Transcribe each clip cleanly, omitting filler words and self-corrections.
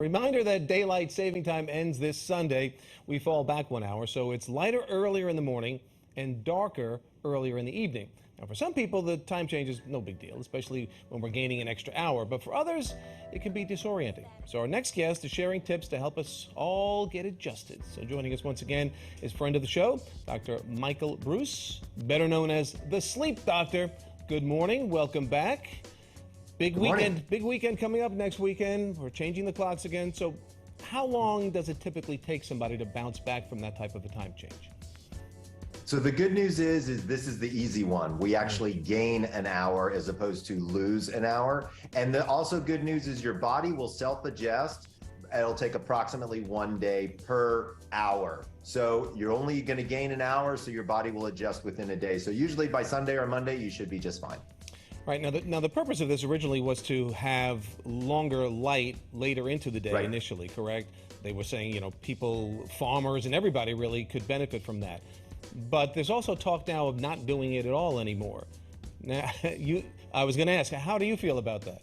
Reminder that daylight saving time ends this Sunday. We fall back 1 hour, so it's lighter earlier in the morning and darker earlier in the evening. Now, for some people, the time change is no big deal, especially when we're gaining an extra hour. But for others, it can be disorienting. So our next guest is sharing tips to help us all get adjusted. So joining us once again is friend of the show, Dr. Michael Breus, better known as the Sleep Doctor. Good morning. Welcome back. Big weekend coming up next weekend. We're changing the clocks again. So how long does it typically take somebody to bounce back from that type of a time change? So the good news is this is the easy one. We actually gain an hour as opposed to lose an hour. And the also good news is your body will self-adjust. It'll take approximately 1 day per hour. So you're only going to gain an hour, so your body will adjust within a day. So usually by Sunday or Monday, you should be just fine. Right, now the purpose of this originally was to have longer light later into the day initially, correct? They were saying, people, farmers and everybody really could benefit from that. But there's also talk now of not doing it at all anymore. Now, I was going to ask, how do you feel about that?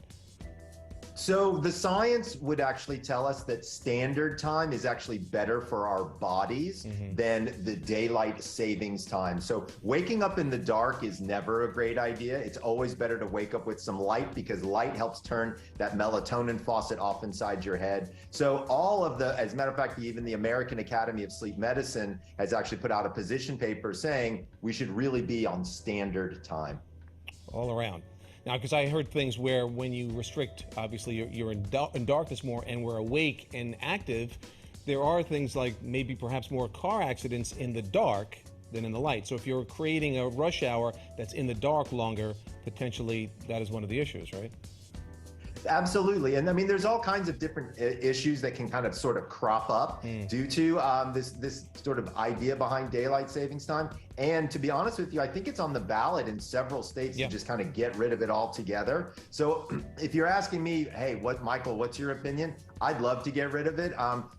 So the science would actually tell us that standard time is actually better for our bodies than the daylight savings time. So waking up in the dark is never a great idea. It's always better to wake up with some light because light helps turn that melatonin faucet off inside your head. So as a matter of fact, even the American Academy of Sleep Medicine has actually put out a position paper saying we should really be on standard time. All around. Now, because I heard things where when you restrict, obviously you're in darkness more and we're awake and active, there are things like maybe perhaps more car accidents in the dark than in the light. So if you're creating a rush hour that's in the dark longer, potentially that is one of the issues, right? Absolutely. And I mean, there's all kinds of different issues that can kind of sort of crop up due to this sort of idea behind daylight savings time. And to be honest with you, I think it's on the ballot in several states to just kind of get rid of it altogether. So if you're asking me, hey, Michael, what's your opinion? I'd love to get rid of it.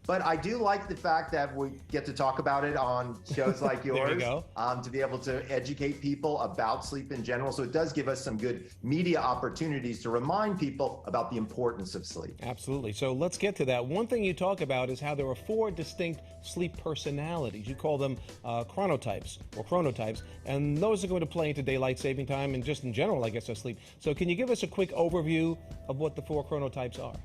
But I do like the fact that we get to talk about it on shows like yours, to be able to educate people about sleep in general. So it does give us some good media opportunities to remind people about the importance of sleep. Absolutely. So let's get to that. One thing you talk about is how there are 4 distinct sleep personalities. You call them chronotypes, and those are going to play into daylight saving time and just in general, I guess, of sleep. So can you give us a quick overview of what the 4 chronotypes are?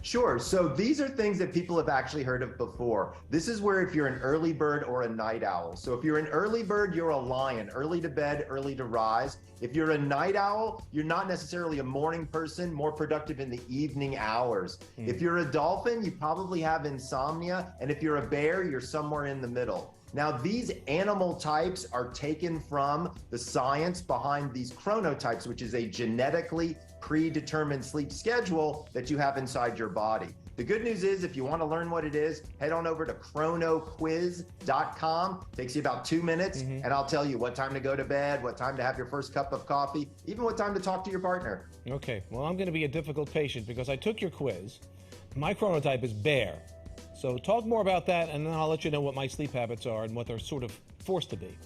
Sure. So these are things that people have actually heard of before. This is where if you're an early bird or a night owl. So if you're an early bird, you're a lion, early to bed, early to rise. If you're a night owl, you're not necessarily a morning person, more productive in the evening hours. If you're a dolphin, you probably have insomnia. And if you're a bear, you're somewhere in the middle. Now, these animal types are taken from the science behind these chronotypes, which is a genetically predetermined sleep schedule that you have inside your body. The good news is, if you want to learn what it is, head on over to chronoquiz.com. Takes you about 2 minutes, and I'll tell you what time to go to bed, what time to have your first cup of coffee, even what time to talk to your partner. Okay, well, I'm going to be a difficult patient because I took your quiz. My chronotype is bear. So talk more about that, and then I'll let you know what my sleep habits are and what they're sort of forced to be.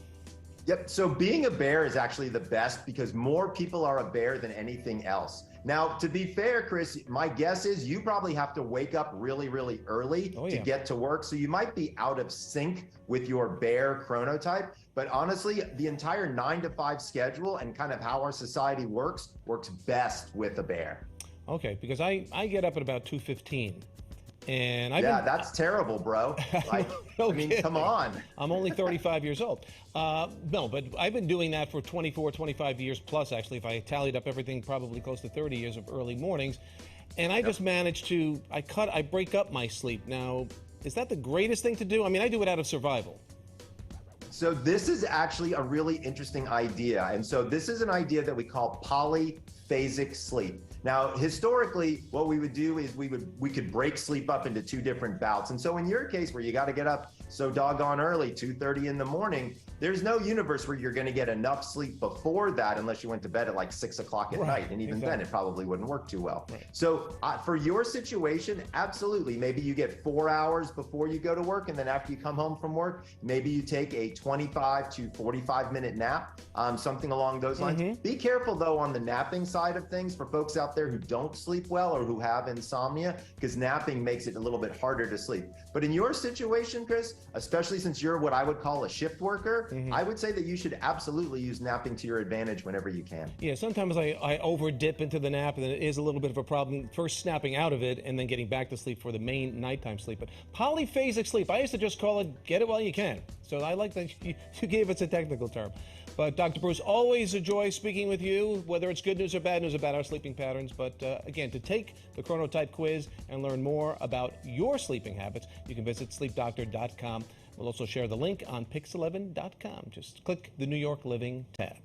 Yep, so being a bear is actually the best because more people are a bear than anything else. Now, to be fair, Chris, my guess is you probably have to wake up really, really early to get to work. So you might be out of sync with your bear chronotype. But honestly, the entire 9 to 5 schedule and kind of how our society works best with a bear. Okay, because I get up at about 2:15. And that's terrible, bro. Like, no I mean, kidding. Come on. I'm only 35 years old. No, but I've been doing that for 24, 25 years plus, actually. If I tallied up everything, probably close to 30 years of early mornings. And I just managed to, I break up my sleep. Now, is that the greatest thing to do? I mean, I do it out of survival. So this is actually a really interesting idea. And so this is an idea that we call polyphasic sleep. Now, historically, what we would do is we could break sleep up into 2 different bouts. And so in your case, where you got to get up so doggone early, 2:30 in the morning, there's no universe where you're going to get enough sleep before that unless you went to bed at like 6 o'clock at night. And even then, it probably wouldn't work too well. So for your situation, absolutely. Maybe you get 4 hours before you go to work. And then after you come home from work, maybe you take a 25 to 45 minute nap, something along those lines. Be careful, though, on the napping side of things for folks out out there who don't sleep well or who have insomnia, because napping makes it a little bit harder to sleep. But in your situation, Chris, especially since you're what I would call a shift worker, I would say that you should absolutely use napping to your advantage whenever you can. Yeah, sometimes I over dip into the nap, and it is a little bit of a problem. First snapping out of it and then getting back to sleep for the main nighttime sleep. But polyphasic sleep, I used to just call it get it while you can. So I like that you gave us a technical term. But Dr. Breus, always a joy speaking with you, whether it's good news or bad news about our sleeping patterns. But again, to take the Chronotype quiz and learn more about your sleeping habits, you can visit sleepdoctor.com. We'll also share the link on pix11.com. Just click the New York Living tab.